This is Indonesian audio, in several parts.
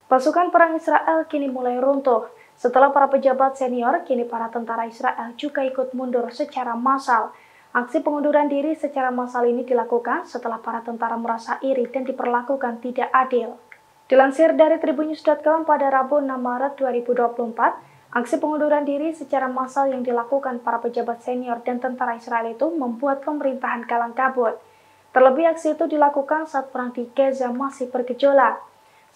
Pasukan perang Israel kini mulai runtuh. Setelah para pejabat senior, kini para tentara Israel juga ikut mundur secara massal. Aksi pengunduran diri secara massal ini dilakukan setelah para tentara merasa iri dan diperlakukan tidak adil. Dilansir dari tribunnews.com pada Rabu 6 Maret 2024, aksi pengunduran diri secara massal yang dilakukan para pejabat senior dan tentara Israel itu membuat pemerintahan kalang kabut. Terlebih aksi itu dilakukan saat perang di Gaza masih bergejolak.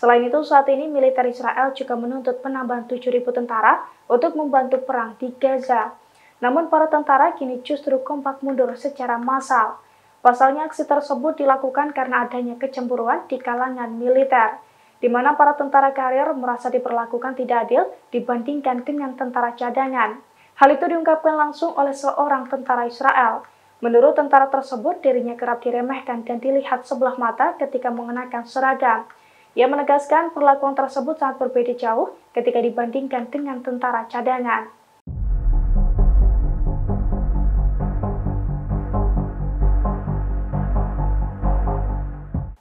Selain itu, saat ini militer Israel juga menuntut penambahan 7.000 tentara untuk membantu perang di Gaza. Namun para tentara kini justru kompak mundur secara massal. Pasalnya aksi tersebut dilakukan karena adanya kecemburuan di kalangan militer, di mana para tentara karir merasa diperlakukan tidak adil dibandingkan dengan tentara cadangan. Hal itu diungkapkan langsung oleh seorang tentara Israel. Menurut tentara tersebut, dirinya kerap diremehkan dan dilihat sebelah mata ketika mengenakan seragam. Ia menegaskan perlakuan tersebut sangat berbeda jauh ketika dibandingkan dengan tentara cadangan.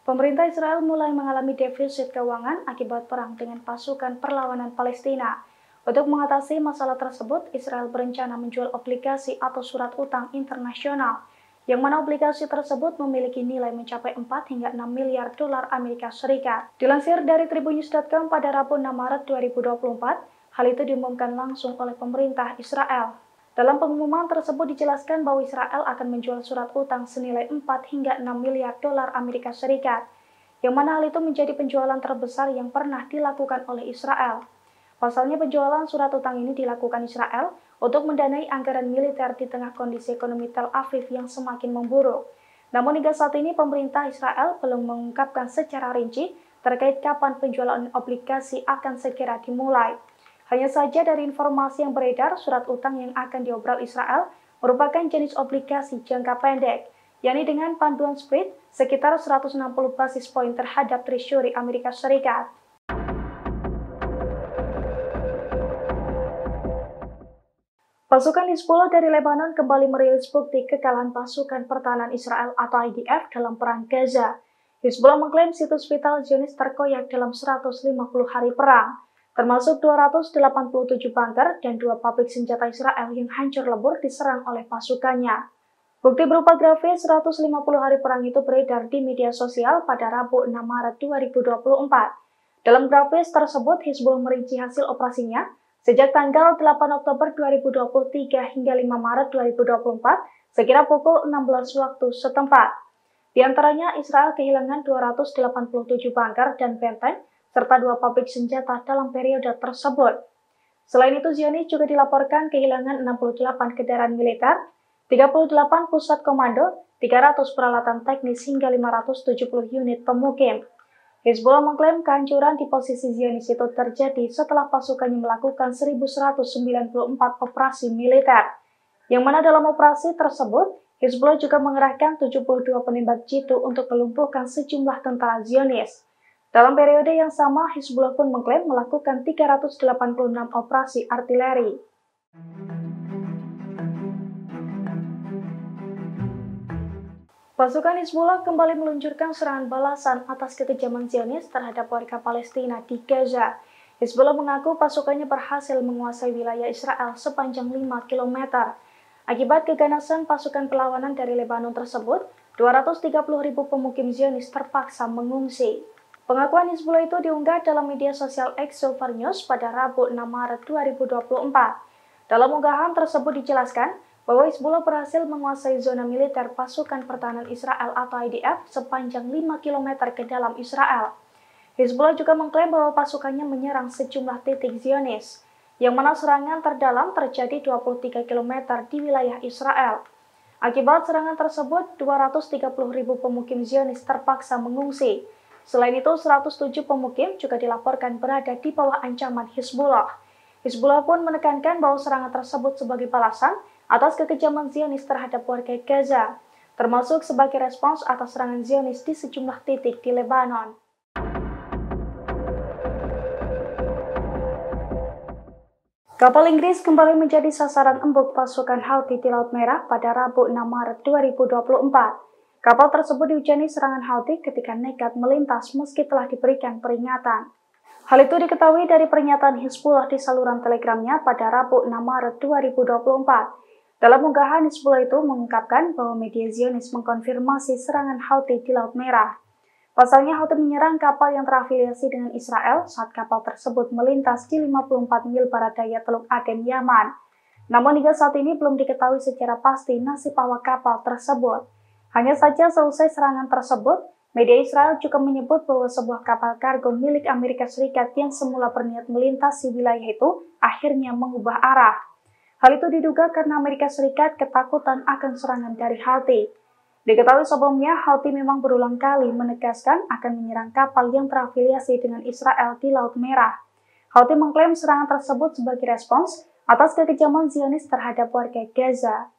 Pemerintah Israel mulai mengalami defisit keuangan akibat perang dengan pasukan perlawanan Palestina. Untuk mengatasi masalah tersebut, Israel berencana menjual obligasi atau surat utang internasional, yang mana obligasi tersebut memiliki nilai mencapai 4 hingga 6 miliar dolar Amerika Serikat. Dilansir dari tribunnews.com pada Rabu 6 Maret 2024, hal itu diumumkan langsung oleh pemerintah Israel. Dalam pengumuman tersebut dijelaskan bahwa Israel akan menjual surat utang senilai 4 hingga 6 miliar dolar Amerika Serikat, yang mana hal itu menjadi penjualan terbesar yang pernah dilakukan oleh Israel. Pasalnya penjualan surat utang ini dilakukan Israel untuk mendanai anggaran militer di tengah kondisi ekonomi Tel Aviv yang semakin memburuk. Namun hingga saat ini pemerintah Israel belum mengungkapkan secara rinci terkait kapan penjualan obligasi akan segera dimulai. Hanya saja dari informasi yang beredar, surat utang yang akan diobral Israel merupakan jenis obligasi jangka pendek, yakni dengan panduan spread sekitar 160 basis poin terhadap Treasury Amerika Serikat. Pasukan Hizbullah dari Lebanon kembali merilis bukti kekalahan pasukan pertahanan Israel atau IDF dalam perang Gaza. Hizbullah mengklaim situs vital Zionis terkoyak dalam 150 hari perang, termasuk 287 bunker dan 2 pabrik senjata Israel yang hancur lebur diserang oleh pasukannya. Bukti berupa grafis 150 hari perang itu beredar di media sosial pada Rabu 6 Maret 2024. Dalam grafis tersebut, Hizbullah merinci hasil operasinya sejak tanggal 8 Oktober 2023 hingga 5 Maret 2024, sekira pukul 16 waktu setempat. Di antaranya, Israel kehilangan 287 bunker dan benteng, serta 2 pabrik senjata dalam periode tersebut. Selain itu, Zionis juga dilaporkan kehilangan 68 kendaraan militer, 38 pusat komando, 300 peralatan teknis hingga 570 unit pemukim. Hizbullah mengklaim kehancuran di posisi Zionis itu terjadi setelah pasukannya melakukan 1.194 operasi militer, yang mana dalam operasi tersebut, Hizbullah juga mengerahkan 72 penembak jitu untuk melumpuhkan sejumlah tentara Zionis. Dalam periode yang sama, Hizbullah pun mengklaim melakukan 386 operasi artileri. Pasukan Hizbullah kembali meluncurkan serangan balasan atas kekejaman Zionis terhadap warga Palestina di Gaza. Hizbullah mengaku pasukannya berhasil menguasai wilayah Israel sepanjang 5 km. Akibat keganasan pasukan perlawanan dari Lebanon tersebut, 230.000 pemukim Zionis terpaksa mengungsi. Pengakuan Hizbullah itu diunggah dalam media sosial X Silver News pada Rabu 6 Maret 2024. Dalam unggahan tersebut dijelaskan bahwa Hizbullah berhasil menguasai zona militer pasukan pertahanan Israel atau IDF sepanjang 5 km ke dalam Israel. Hizbullah juga mengklaim bahwa pasukannya menyerang sejumlah titik Zionis, yang mana serangan terdalam terjadi 23 km di wilayah Israel. Akibat serangan tersebut, 230.000 pemukim Zionis terpaksa mengungsi. Selain itu, 107 pemukim juga dilaporkan berada di bawah ancaman Hizbullah. Hizbullah pun menekankan bahwa serangan tersebut sebagai balasan atas kekejaman Zionis terhadap warga Gaza, termasuk sebagai respons atas serangan Zionis di sejumlah titik di Lebanon. Kapal Inggris kembali menjadi sasaran empuk pasukan Houthi di Laut Merah pada Rabu 6 Maret 2024. Kapal tersebut dihujani serangan Houthi ketika nekat melintas meski telah diberikan peringatan. Hal itu diketahui dari pernyataan Hizbullah di saluran Telegramnya pada Rabu 6 Maret 2024. Dalam unggahan, Hizbullah itu mengungkapkan bahwa media Zionis mengkonfirmasi serangan Houthi di Laut Merah. Pasalnya, Houthi menyerang kapal yang terafiliasi dengan Israel saat kapal tersebut melintas di 54 mil barat daya Teluk Aden, Yaman. Namun hingga saat ini belum diketahui secara pasti nasib awak kapal tersebut. Hanya saja selesai serangan tersebut, media Israel juga menyebut bahwa sebuah kapal kargo milik Amerika Serikat yang semula berniat melintasi wilayah itu akhirnya mengubah arah. Hal itu diduga karena Amerika Serikat ketakutan akan serangan dari Houthi. Diketahui sebelumnya, Houthi memang berulang kali menegaskan akan menyerang kapal yang terafiliasi dengan Israel di Laut Merah. Houthi mengklaim serangan tersebut sebagai respons atas kekejaman Zionis terhadap warga Gaza.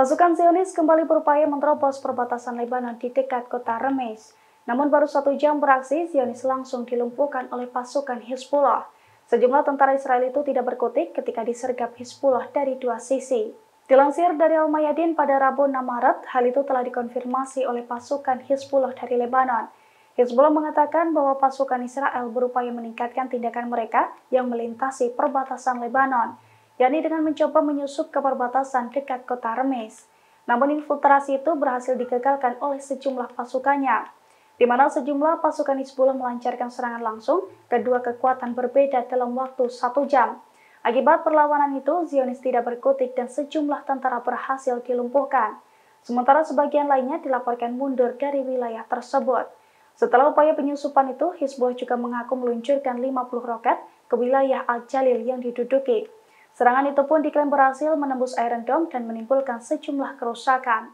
Pasukan Zionis kembali berupaya menerobos perbatasan Lebanon di dekat kota Remes. Namun baru 1 jam beraksi, Zionis langsung dilumpuhkan oleh pasukan Hizbullah. Sejumlah tentara Israel itu tidak berkutik ketika disergap Hizbullah dari dua sisi. Dilansir dari Al-Mayadin pada Rabu 6 Maret, hal itu telah dikonfirmasi oleh pasukan Hizbullah dari Lebanon. Hizbullah mengatakan bahwa pasukan Israel berupaya meningkatkan tindakan mereka yang melintasi perbatasan Lebanon, yakni dengan mencoba menyusup ke perbatasan dekat kota Remes. Namun infiltrasi itu berhasil digagalkan oleh sejumlah pasukannya, di mana sejumlah pasukan Hizbullah melancarkan serangan langsung kedua kekuatan berbeda dalam waktu 1 jam. Akibat perlawanan itu, Zionis tidak berkutik dan sejumlah tentara berhasil dilumpuhkan. Sementara sebagian lainnya dilaporkan mundur dari wilayah tersebut. Setelah upaya penyusupan itu, Hizbullah juga mengaku meluncurkan 50 roket ke wilayah Al-Jalil yang diduduki. Serangan itu pun diklaim berhasil menembus Iron Dome dan menimbulkan sejumlah kerusakan.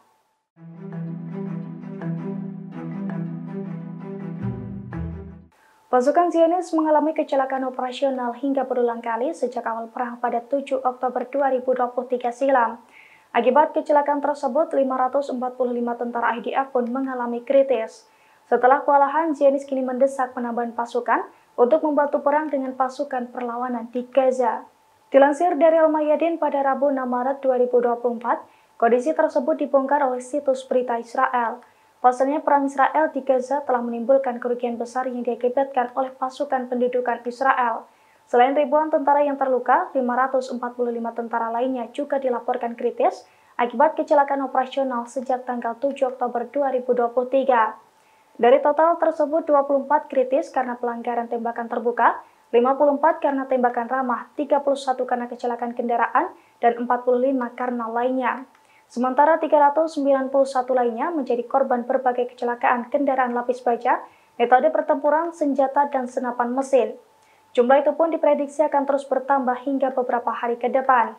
Pasukan Zionis mengalami kecelakaan operasional hingga berulang kali sejak awal perang pada 7 Oktober 2023 silam. Akibat kecelakaan tersebut, 545 tentara IDF pun mengalami kritis. Setelah kewalahan, Zionis kini mendesak penambahan pasukan untuk membantu perang dengan pasukan perlawanan di Gaza. Dilansir dari Al-Mayadin pada Rabu 6 Maret 2024, kondisi tersebut dibongkar oleh situs berita Israel. Pasalnya perang Israel di Gaza telah menimbulkan kerugian besar yang diakibatkan oleh pasukan pendudukan Israel. Selain ribuan tentara yang terluka, 545 tentara lainnya juga dilaporkan kritis akibat kecelakaan operasional sejak tanggal 7 Oktober 2023. Dari total tersebut, 24 kritis karena pelanggaran tembakan terbuka, 54 karena tembakan ramah, 31 karena kecelakaan kendaraan, dan 45 karena lainnya. Sementara 391 lainnya menjadi korban berbagai kecelakaan kendaraan lapis baja metode pertempuran, senjata, dan senapan mesin. Jumlah itu pun diprediksi akan terus bertambah hingga beberapa hari ke depan.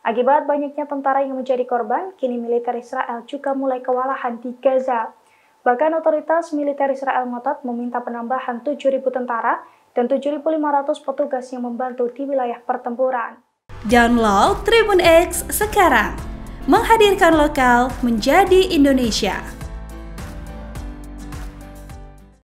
Akibat banyaknya tentara yang menjadi korban, kini militer Israel juga mulai kewalahan di Gaza. Bahkan otoritas militer Israel ngotot meminta penambahan 7.000 tentara dan 7.500 petugas yang membantu di wilayah pertempuran. Download Tribun X sekarang, menghadirkan lokal menjadi Indonesia.